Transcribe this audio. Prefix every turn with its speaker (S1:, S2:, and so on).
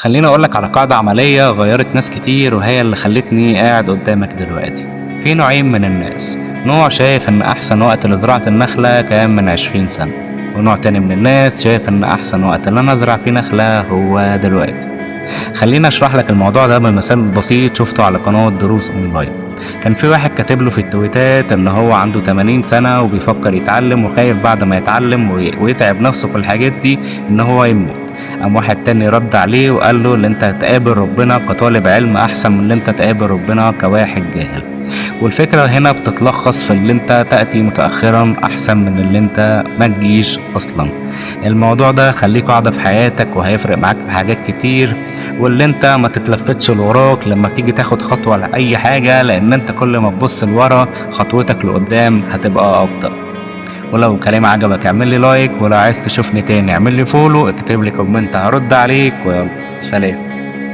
S1: خلّيني أقول لك على قاعدة عملية غيّرت ناس كتير وهي اللي خلّتني قاعد قدّامك دلوقتي. في نوعين من الناس، نوع شايف إن أحسن وقت لزراعة النخلة كان من 20 سنة، ونوع تاني من الناس شايف إن أحسن وقت اللي أنا أزرع فيه نخلة هو دلوقتي. خلّيني أشرح لك الموضوع ده بمثال بسيط شُفته على قناة دروس أونلاين. كان في واحد كاتب له في التويتات إن هو عنده 80 سنة وبيفكّر يتعلّم وخايف بعد ما يتعلّم ويتعب نَفْسه في الحاجات دي إن هو يموت. قام واحد تاني رد عليه وقال له اللي انت تقابل ربنا كطالب علم احسن من اللي انت تقابل ربنا كواحد جاهل. والفكرة هنا بتتلخص في اللي انت تأتي متأخرا احسن من اللي انت ما تجيش اصلا. الموضوع ده خليه قاعدة في حياتك وهيفرق معاك في حاجات كتير، واللي انت ما تتلفتش لوراك لما تيجي تاخد خطوة لأي حاجة، لان انت كل ما تبص لورا خطوتك لقدام هتبقى ابطأ. ولو الكلام عجبك اعمل لي لايك، ولو عايز تشوفني تاني اعمل لي فولو، اكتب لي كومنت هرد عليك، ويلا سلام.